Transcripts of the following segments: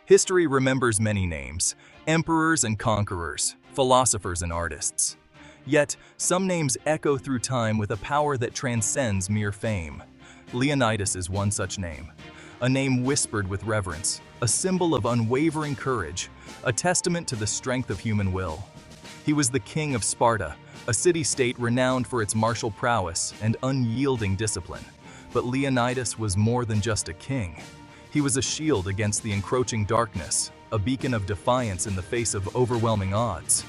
History remembers many names, emperors and conquerors, philosophers and artists. Yet, some names echo through time with a power that transcends mere fame. Leonidas is one such name. A name whispered with reverence, a symbol of unwavering courage, a testament to the strength of human will. He was the King of Sparta, a city-state renowned for its martial prowess and unyielding discipline. But Leonidas was more than just a king. He was a shield against the encroaching darkness, a beacon of defiance in the face of overwhelming odds.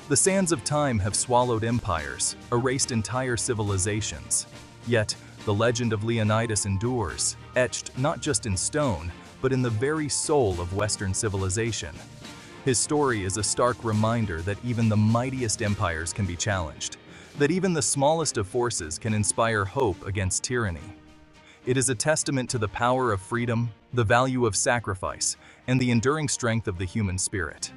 The sands of time have swallowed empires, erased entire civilizations. Yet, the legend of Leonidas endures, etched not just in stone, but in the very soul of Western civilization. His story is a stark reminder that even the mightiest empires can be challenged, that even the smallest of forces can inspire hope against tyranny. It is a testament to the power of freedom, the value of sacrifice, and the enduring strength of the human spirit.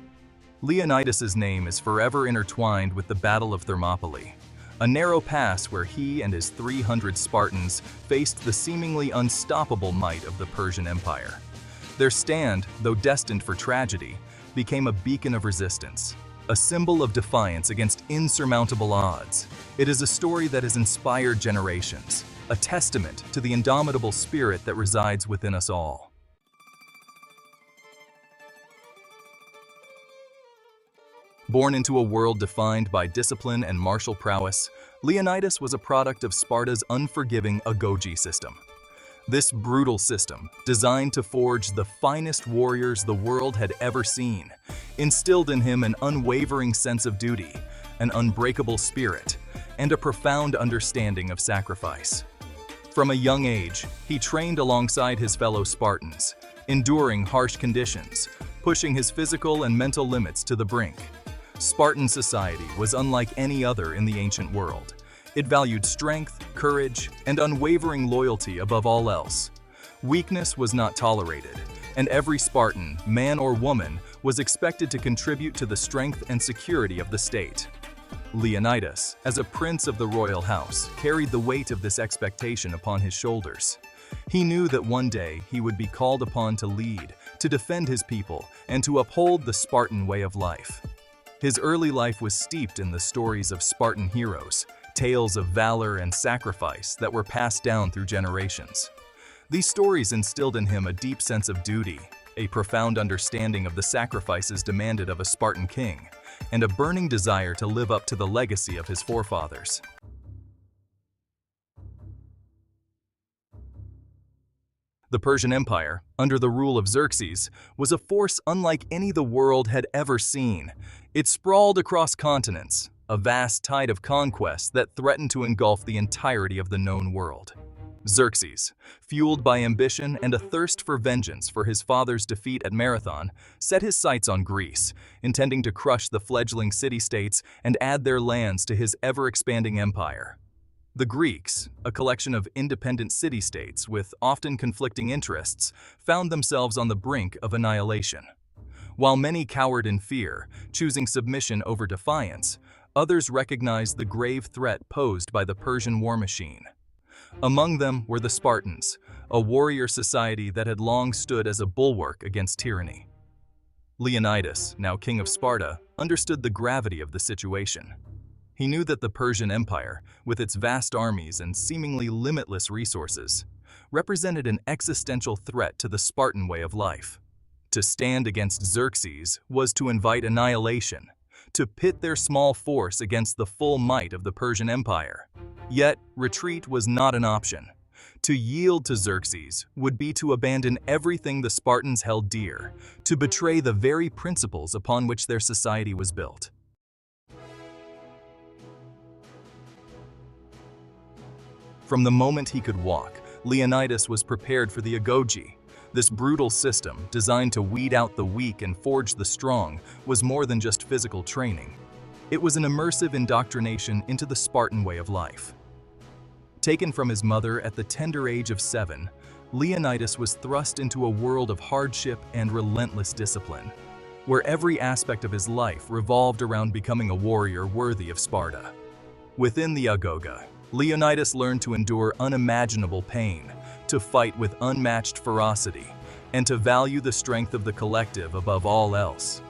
Leonidas's name is forever intertwined with the Battle of Thermopylae, a narrow pass where he and his 300 Spartans faced the seemingly unstoppable might of the Persian Empire. Their stand, though destined for tragedy, became a beacon of resistance, a symbol of defiance against insurmountable odds. It is a story that has inspired generations, a testament to the indomitable spirit that resides within us all. Born into a world defined by discipline and martial prowess, Leonidas was a product of Sparta's unforgiving Agiad system. This brutal system, designed to forge the finest warriors the world had ever seen, instilled in him an unwavering sense of duty, an unbreakable spirit, and a profound understanding of sacrifice. From a young age, he trained alongside his fellow Spartans, enduring harsh conditions, pushing his physical and mental limits to the brink. Spartan society was unlike any other in the ancient world. It valued strength, courage, and unwavering loyalty above all else. Weakness was not tolerated, and every Spartan, man or woman, was expected to contribute to the strength and security of the state. Leonidas, as a prince of the royal house, carried the weight of this expectation upon his shoulders. He knew that one day he would be called upon to lead, to defend his people, and to uphold the Spartan way of life. His early life was steeped in the stories of Spartan heroes, tales of valor and sacrifice that were passed down through generations. These stories instilled in him a deep sense of duty, a profound understanding of the sacrifices demanded of a Spartan king, and a burning desire to live up to the legacy of his forefathers. The Persian Empire, under the rule of Xerxes, was a force unlike any the world had ever seen. It sprawled across continents, a vast tide of conquest that threatened to engulf the entirety of the known world. Xerxes, fueled by ambition and a thirst for vengeance for his father's defeat at Marathon, set his sights on Greece, intending to crush the fledgling city-states and add their lands to his ever-expanding empire. The Greeks, a collection of independent city-states with often conflicting interests, found themselves on the brink of annihilation. While many cowered in fear, choosing submission over defiance, others recognized the grave threat posed by the Persian war machine. Among them were the Spartans, a warrior society that had long stood as a bulwark against tyranny. Leonidas, now King of Sparta, understood the gravity of the situation. He knew that the Persian Empire, with its vast armies and seemingly limitless resources, represented an existential threat to the Spartan way of life. To stand against Xerxes was to invite annihilation, to pit their small force against the full might of the Persian Empire. Yet, retreat was not an option. To yield to Xerxes would be to abandon everything the Spartans held dear, to betray the very principles upon which their society was built. From the moment he could walk, Leonidas was prepared for the Agiad. This brutal system, designed to weed out the weak and forge the strong, was more than just physical training. It was an immersive indoctrination into the Spartan way of life. Taken from his mother at the tender age of 7, Leonidas was thrust into a world of hardship and relentless discipline, where every aspect of his life revolved around becoming a warrior worthy of Sparta. Within the Agiad, Leonidas learned to endure unimaginable pain, to fight with unmatched ferocity, and to value the strength of the collective above all else.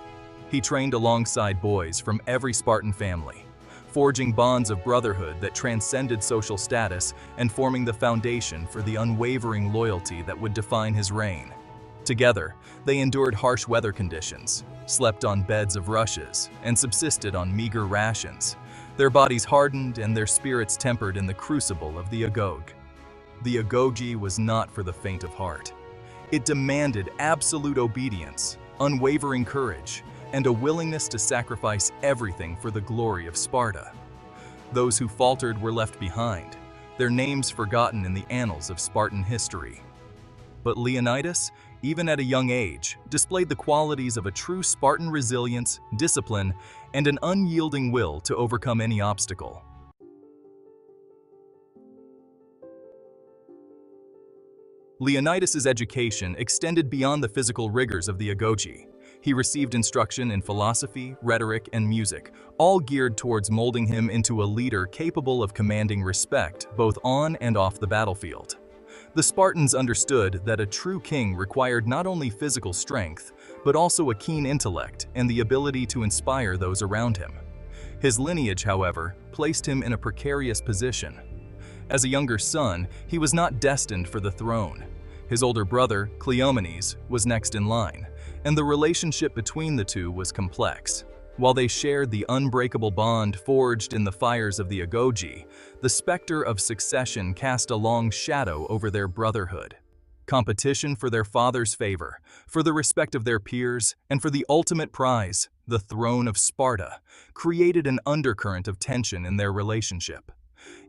He trained alongside boys from every Spartan family, forging bonds of brotherhood that transcended social status and forming the foundation for the unwavering loyalty that would define his reign. Together, they endured harsh weather conditions, slept on beds of rushes, and subsisted on meager rations, their bodies hardened and their spirits tempered in the crucible of the Agoge. The Agoge was not for the faint of heart. It demanded absolute obedience, unwavering courage, and a willingness to sacrifice everything for the glory of Sparta. Those who faltered were left behind, their names forgotten in the annals of Spartan history. But Leonidas, even at a young age, displayed the qualities of a true Spartan: resilience, discipline, and an unyielding will to overcome any obstacle. Leonidas's education extended beyond the physical rigors of the Agoge. He received instruction in philosophy, rhetoric, and music, all geared towards molding him into a leader capable of commanding respect both on and off the battlefield. The Spartans understood that a true king required not only physical strength, but also a keen intellect and the ability to inspire those around him. His lineage, however, placed him in a precarious position. As a younger son, he was not destined for the throne. His older brother, Cleomenes, was next in line, and the relationship between the two was complex. While they shared the unbreakable bond forged in the fires of the Agoge, the specter of succession cast a long shadow over their brotherhood. Competition for their father's favor, for the respect of their peers, and for the ultimate prize, the throne of Sparta, created an undercurrent of tension in their relationship.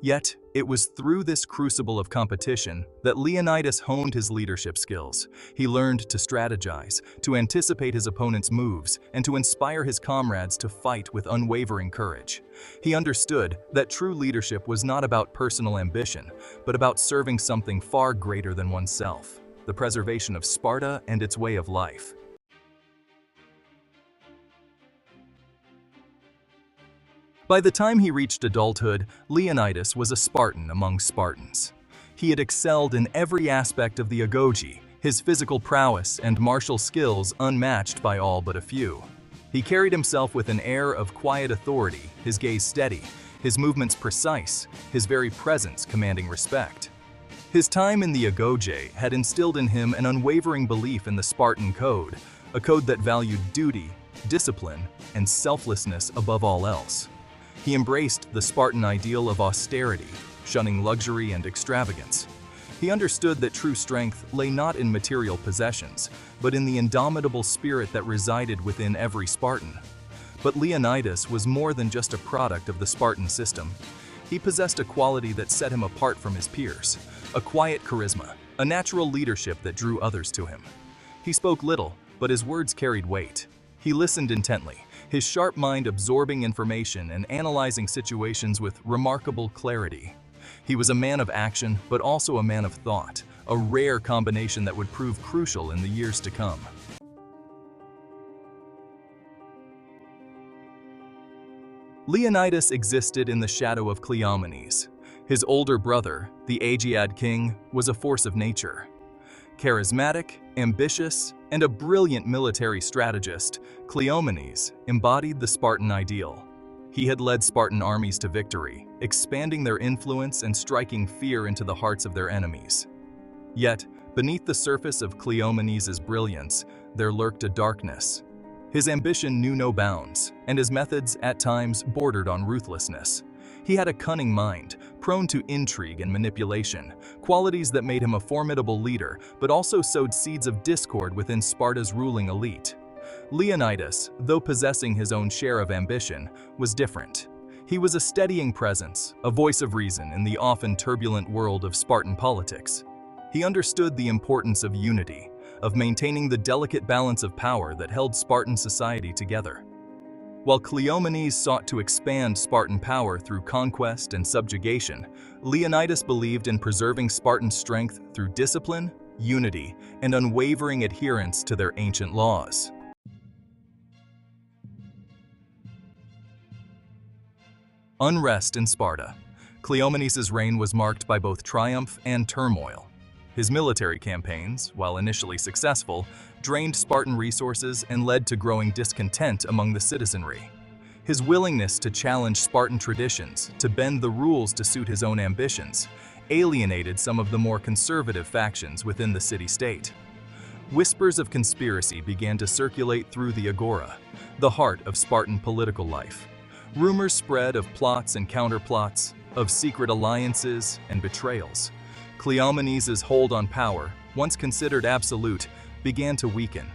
Yet, it was through this crucible of competition that Leonidas honed his leadership skills. He learned to strategize, to anticipate his opponent's moves, and to inspire his comrades to fight with unwavering courage. He understood that true leadership was not about personal ambition, but about serving something far greater than oneself: the preservation of Sparta and its way of life. By the time he reached adulthood, Leonidas was a Spartan among Spartans. He had excelled in every aspect of the Agoge, his physical prowess and martial skills unmatched by all but a few. He carried himself with an air of quiet authority, his gaze steady, his movements precise, his very presence commanding respect. His time in the Agoge had instilled in him an unwavering belief in the Spartan code, a code that valued duty, discipline, and selflessness above all else. He embraced the Spartan ideal of austerity, shunning luxury and extravagance. He understood that true strength lay not in material possessions, but in the indomitable spirit that resided within every Spartan. But Leonidas was more than just a product of the Spartan system. He possessed a quality that set him apart from his peers: a quiet charisma, a natural leadership that drew others to him. He spoke little, but his words carried weight. He listened intently, his sharp mind absorbing information and analyzing situations with remarkable clarity. He was a man of action, but also a man of thought, a rare combination that would prove crucial in the years to come. Leonidas existed in the shadow of Cleomenes. His older brother, the Agiad king, was a force of nature. Charismatic, ambitious, and a brilliant military strategist, Cleomenes embodied the Spartan ideal. He had led Spartan armies to victory, expanding their influence and striking fear into the hearts of their enemies. Yet, beneath the surface of Cleomenes' brilliance, there lurked a darkness. His ambition knew no bounds, and his methods at times bordered on ruthlessness. He had a cunning mind, prone to intrigue and manipulation, qualities that made him a formidable leader, but also sowed seeds of discord within Sparta's ruling elite. Leonidas, though possessing his own share of ambition, was different. He was a steadying presence, a voice of reason in the often turbulent world of Spartan politics. He understood the importance of unity, of maintaining the delicate balance of power that held Spartan society together. While Cleomenes sought to expand Spartan power through conquest and subjugation, Leonidas believed in preserving Spartan strength through discipline, unity, and unwavering adherence to their ancient laws. Unrest in Sparta. Cleomenes' reign was marked by both triumph and turmoil. His military campaigns, while initially successful, drained Spartan resources and led to growing discontent among the citizenry. His willingness to challenge Spartan traditions, to bend the rules to suit his own ambitions, alienated some of the more conservative factions within the city-state. Whispers of conspiracy began to circulate through the Agora, the heart of Spartan political life. Rumors spread of plots and counterplots, of secret alliances and betrayals. Cleomenes' hold on power, once considered absolute, began to weaken.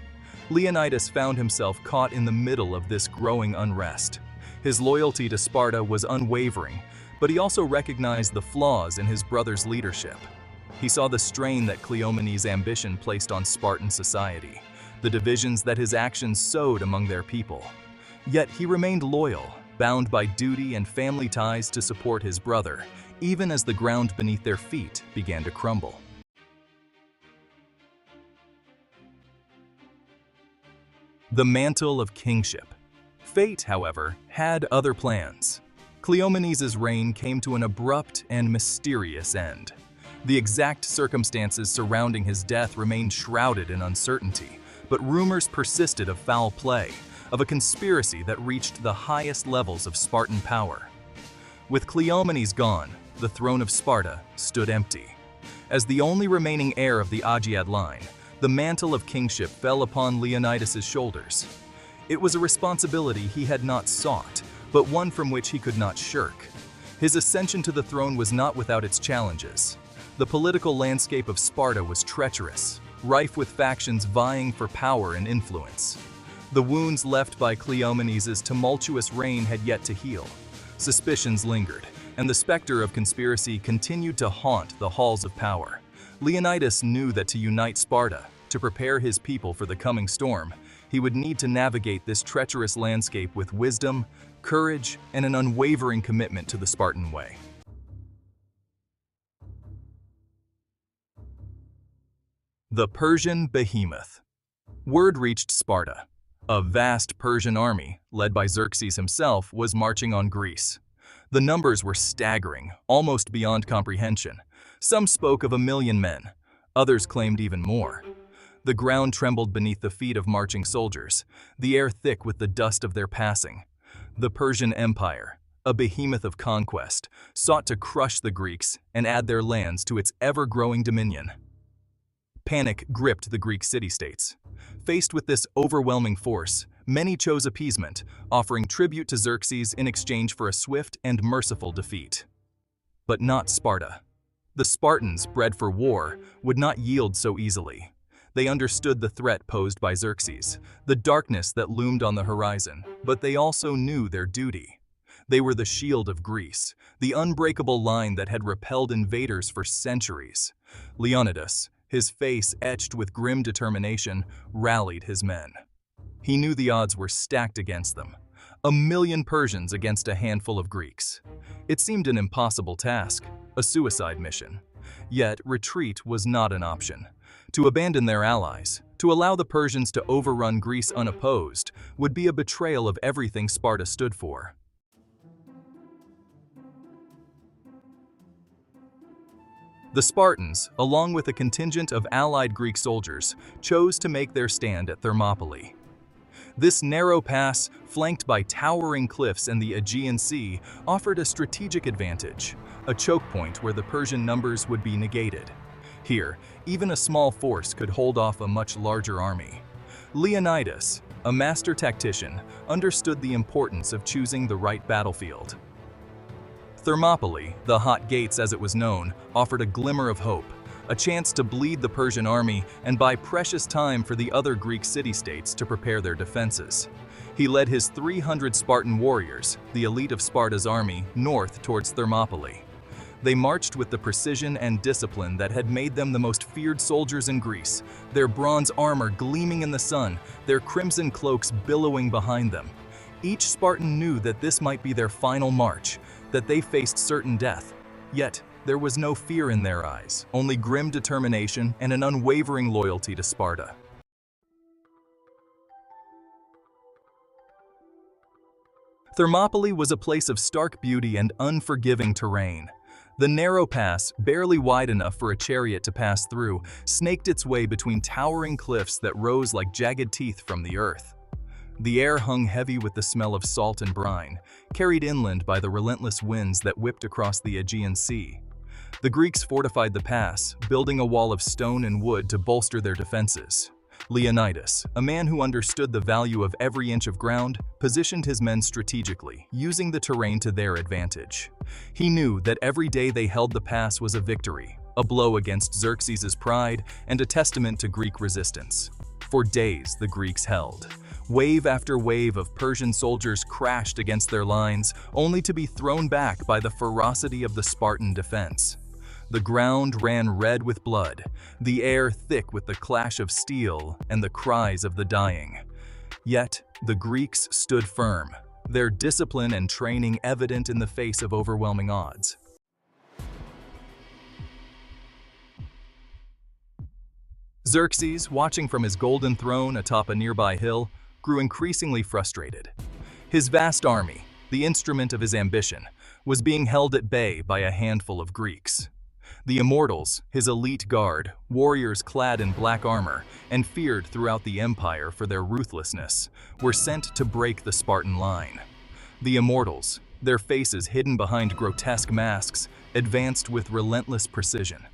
Leonidas found himself caught in the middle of this growing unrest. His loyalty to Sparta was unwavering, but he also recognized the flaws in his brother's leadership. He saw the strain that Cleomenes' ambition placed on Spartan society, the divisions that his actions sowed among their people. Yet he remained loyal, bound by duty and family ties to support his brother, even as the ground beneath their feet began to crumble. The Mantle of Kingship. Fate, however, had other plans. Cleomenes' reign came to an abrupt and mysterious end. The exact circumstances surrounding his death remained shrouded in uncertainty, but rumors persisted of foul play, of a conspiracy that reached the highest levels of Spartan power. With Cleomenes gone, the throne of Sparta stood empty. As the only remaining heir of the Agiad line, the mantle of kingship fell upon Leonidas' shoulders. It was a responsibility he had not sought, but one from which he could not shirk. His ascension to the throne was not without its challenges. The political landscape of Sparta was treacherous, rife with factions vying for power and influence. The wounds left by Cleomenes' tumultuous reign had yet to heal. Suspicions lingered, and the specter of conspiracy continued to haunt the halls of power. Leonidas knew that to unite Sparta, to prepare his people for the coming storm, he would need to navigate this treacherous landscape with wisdom, courage, and an unwavering commitment to the Spartan way. The Persian Behemoth. Word reached Sparta. A vast Persian army, led by Xerxes himself, was marching on Greece. The numbers were staggering, almost beyond comprehension. Some spoke of 1,000,000 men, others claimed even more. The ground trembled beneath the feet of marching soldiers, the air thick with the dust of their passing. The Persian Empire, a behemoth of conquest, sought to crush the Greeks and add their lands to its ever-growing dominion. Panic gripped the Greek city-states. Faced with this overwhelming force, many chose appeasement, offering tribute to Xerxes in exchange for a swift and merciful defeat. But not Sparta. The Spartans, bred for war, would not yield so easily. They understood the threat posed by Xerxes, the darkness that loomed on the horizon, but they also knew their duty. They were the shield of Greece, the unbreakable line that had repelled invaders for centuries. Leonidas, his face etched with grim determination, rallied his men. He knew the odds were stacked against them. 1,000,000 Persians against a handful of Greeks. It seemed an impossible task, a suicide mission. Yet retreat was not an option. To abandon their allies, to allow the Persians to overrun Greece unopposed, would be a betrayal of everything Sparta stood for. The Spartans, along with a contingent of allied Greek soldiers, chose to make their stand at Thermopylae. This narrow pass, flanked by towering cliffs and the Aegean Sea, offered a strategic advantage, a choke point where the Persian numbers would be negated. Here, even a small force could hold off a much larger army. Leonidas, a master tactician, understood the importance of choosing the right battlefield. Thermopylae, the Hot Gates as it was known, offered a glimmer of hope, a chance to bleed the Persian army and buy precious time for the other Greek city-states to prepare their defenses. He led his 300 Spartan warriors, the elite of Sparta's army, north towards Thermopylae. They marched with the precision and discipline that had made them the most feared soldiers in Greece, their bronze armor gleaming in the sun, their crimson cloaks billowing behind them. Each Spartan knew that this might be their final march, that they faced certain death. Yet, there was no fear in their eyes, only grim determination and an unwavering loyalty to Sparta. Thermopylae was a place of stark beauty and unforgiving terrain. The narrow pass, barely wide enough for a chariot to pass through, snaked its way between towering cliffs that rose like jagged teeth from the earth. The air hung heavy with the smell of salt and brine, carried inland by the relentless winds that whipped across the Aegean Sea. The Greeks fortified the pass, building a wall of stone and wood to bolster their defenses. Leonidas, a man who understood the value of every inch of ground, positioned his men strategically, using the terrain to their advantage. He knew that every day they held the pass was a victory, a blow against Xerxes' pride, and a testament to Greek resistance. For days, the Greeks held. Wave after wave of Persian soldiers crashed against their lines, only to be thrown back by the ferocity of the Spartan defense. The ground ran red with blood, the air thick with the clash of steel and the cries of the dying. Yet, the Greeks stood firm, their discipline and training evident in the face of overwhelming odds. Xerxes, watching from his golden throne atop a nearby hill, grew increasingly frustrated. His vast army, the instrument of his ambition, was being held at bay by a handful of Greeks. The Immortals, his elite guard, warriors clad in black armor and feared throughout the empire for their ruthlessness, were sent to break the Spartan line. The Immortals, their faces hidden behind grotesque masks, advanced with relentless precision.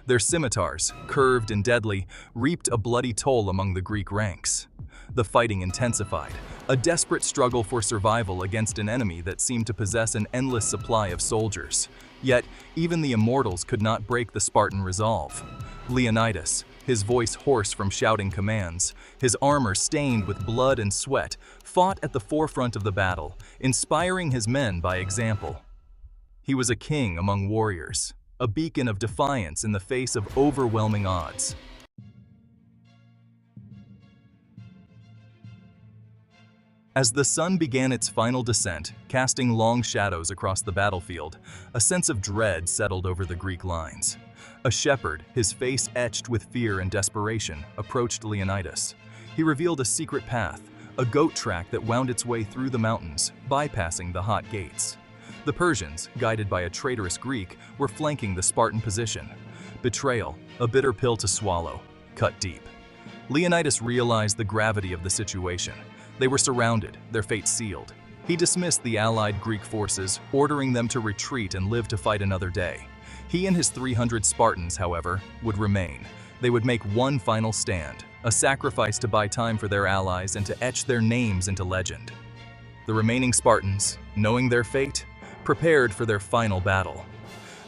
Their scimitars, curved and deadly, reaped a bloody toll among the Greek ranks. The fighting intensified, a desperate struggle for survival against an enemy that seemed to possess an endless supply of soldiers. Yet, even the Immortals could not break the Spartan resolve. Leonidas, his voice hoarse from shouting commands, his armor stained with blood and sweat, fought at the forefront of the battle, inspiring his men by example. He was a king among warriors, a beacon of defiance in the face of overwhelming odds. As the sun began its final descent, casting long shadows across the battlefield, a sense of dread settled over the Greek lines. A shepherd, his face etched with fear and desperation, approached Leonidas. He revealed a secret path, a goat track that wound its way through the mountains, bypassing the hot gates. The Persians, guided by a traitorous Greek, were flanking the Spartan position. Betrayal, a bitter pill to swallow, cut deep. Leonidas realized the gravity of the situation. They were surrounded, their fate sealed. He dismissed the allied Greek forces, ordering them to retreat and live to fight another day. He and his 300 Spartans, however, would remain. They would make one final stand, a sacrifice to buy time for their allies and to etch their names into legend. The remaining Spartans, knowing their fate, prepared for their final battle.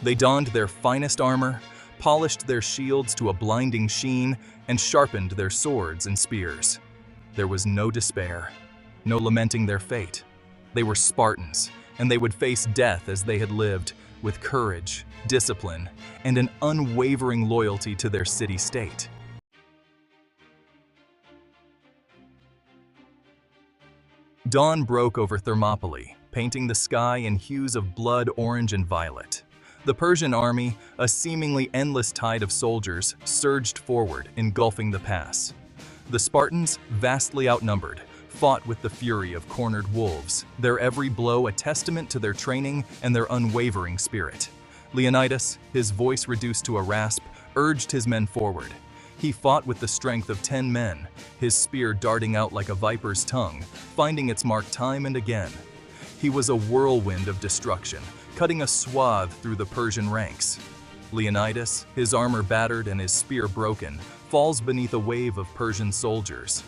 They donned their finest armor, polished their shields to a blinding sheen, and sharpened their swords and spears. There was no despair, no lamenting their fate. They were Spartans, and they would face death as they had lived, with courage, discipline, and an unwavering loyalty to their city-state. Dawn broke over Thermopylae, painting the sky in hues of blood orange and violet. The Persian army, a seemingly endless tide of soldiers, surged forward, engulfing the pass. The Spartans, vastly outnumbered, fought with the fury of cornered wolves, their every blow a testament to their training and their unwavering spirit. Leonidas, his voice reduced to a rasp, urged his men forward. He fought with the strength of 10 men, his spear darting out like a viper's tongue, finding its mark time and again. He was a whirlwind of destruction, cutting a swath through the Persian ranks. Leonidas, his armor battered and his spear broken, falls beneath a wave of Persian soldiers.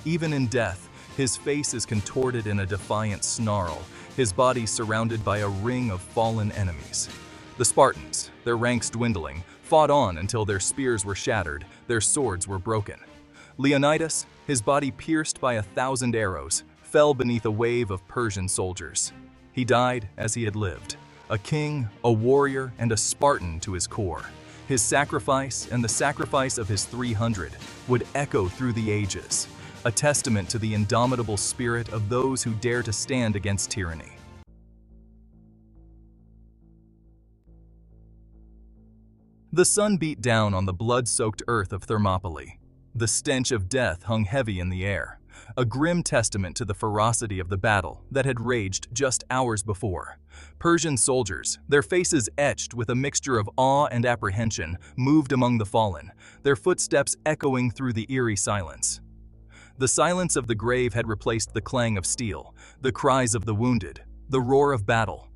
Even in death, his face is contorted in a defiant snarl, his body surrounded by a ring of fallen enemies. The Spartans, their ranks dwindling, fought on until their spears were shattered, their swords were broken. Leonidas, his body pierced by 1,000 arrows, fell beneath a wave of Persian soldiers. He died as he had lived, a king, a warrior, and a Spartan to his core. His sacrifice and the sacrifice of his 300 would echo through the ages, a testament to the indomitable spirit of those who dare to stand against tyranny. The sun beat down on the blood-soaked earth of Thermopylae. The stench of death hung heavy in the air. a grim testament to the ferocity of the battle that had raged just hours before. Persian soldiers, their faces etched with a mixture of awe and apprehension, moved among the fallen, their footsteps echoing through the eerie silence. The silence of the grave had replaced the clang of steel, the cries of the wounded, the roar of battle.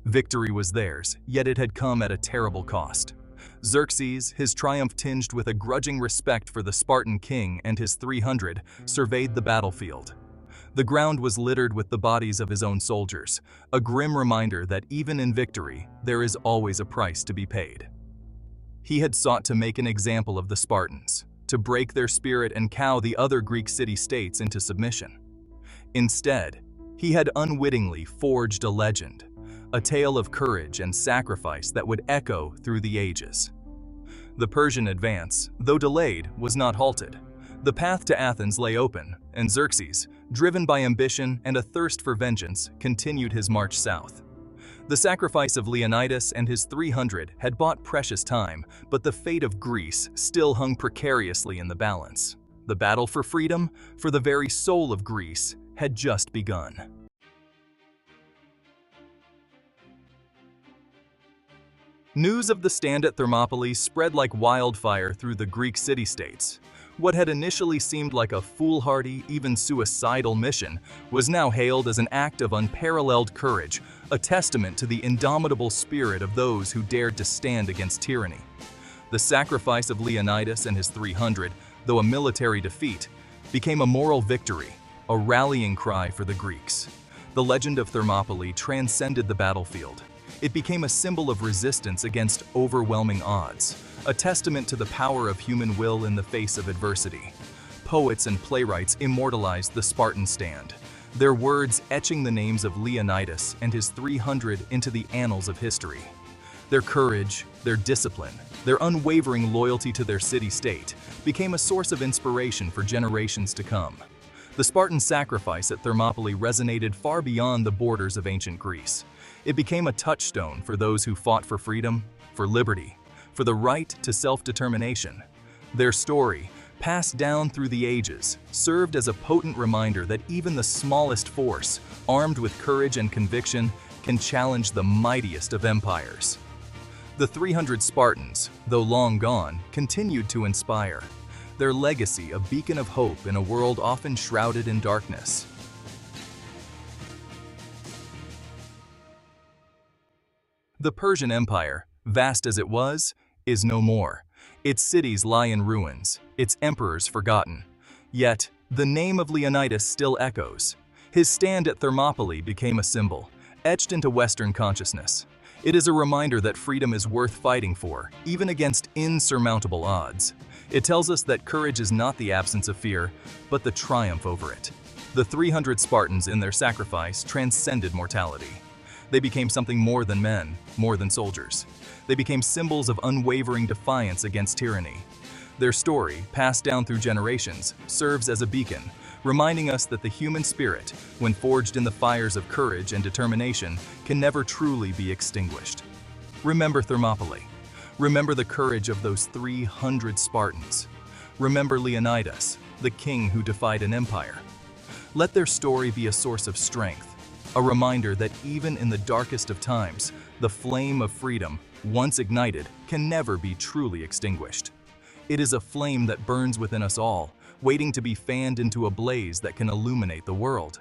Victory was theirs, yet it had come at a terrible cost. Xerxes, his triumph tinged with a grudging respect for the Spartan king and his 300, surveyed the battlefield. The ground was littered with the bodies of his own soldiers, a grim reminder that even in victory, there is always a price to be paid. He had sought to make an example of the Spartans, to break their spirit and cow the other Greek city-states into submission. Instead, he had unwittingly forged a legend, a tale of courage and sacrifice that would echo through the ages. The Persian advance, though delayed, was not halted. The path to Athens lay open, and Xerxes, driven by ambition and a thirst for vengeance, continued his march south. The sacrifice of Leonidas and his 300 had bought precious time, but the fate of Greece still hung precariously in the balance. The battle for freedom, for the very soul of Greece, had just begun. News of the stand at Thermopylae spread like wildfire through the Greek city-states. What had initially seemed like a foolhardy, even suicidal mission was now hailed as an act of unparalleled courage, a testament to the indomitable spirit of those who dared to stand against tyranny. The sacrifice of Leonidas and his 300, though a military defeat, became a moral victory, a rallying cry for the Greeks. The legend of Thermopylae transcended the battlefield. It became a symbol of resistance against overwhelming odds, a testament to the power of human will in the face of adversity. Poets and playwrights immortalized the Spartan stand, their words etching the names of Leonidas and his 300 into the annals of history. Their courage, their discipline, their unwavering loyalty to their city-state became a source of inspiration for generations to come. The Spartan sacrifice at Thermopylae resonated far beyond the borders of ancient Greece. It became a touchstone for those who fought for freedom, for liberty, for the right to self-determination. Their story, passed down through the ages, served as a potent reminder that even the smallest force, armed with courage and conviction, can challenge the mightiest of empires. The 300 Spartans, though long gone, continued to inspire, their legacy a beacon of hope in a world often shrouded in darkness. The Persian Empire, vast as it was, is no more. Its cities lie in ruins, its emperors forgotten. Yet, the name of Leonidas still echoes. His stand at Thermopylae became a symbol, etched into Western consciousness. It is a reminder that freedom is worth fighting for, even against insurmountable odds. It tells us that courage is not the absence of fear, but the triumph over it. The 300 Spartans in their sacrifice transcended mortality. They became something more than men, more than soldiers. They became symbols of unwavering defiance against tyranny. Their story, passed down through generations, serves as a beacon, reminding us that the human spirit, when forged in the fires of courage and determination, can never truly be extinguished. Remember Thermopylae. Remember the courage of those 300 Spartans. Remember Leonidas, the king who defied an empire. Let their story be a source of strength, a reminder that even in the darkest of times, the flame of freedom, once ignited, can never be truly extinguished. It is a flame that burns within us all, waiting to be fanned into a blaze that can illuminate the world.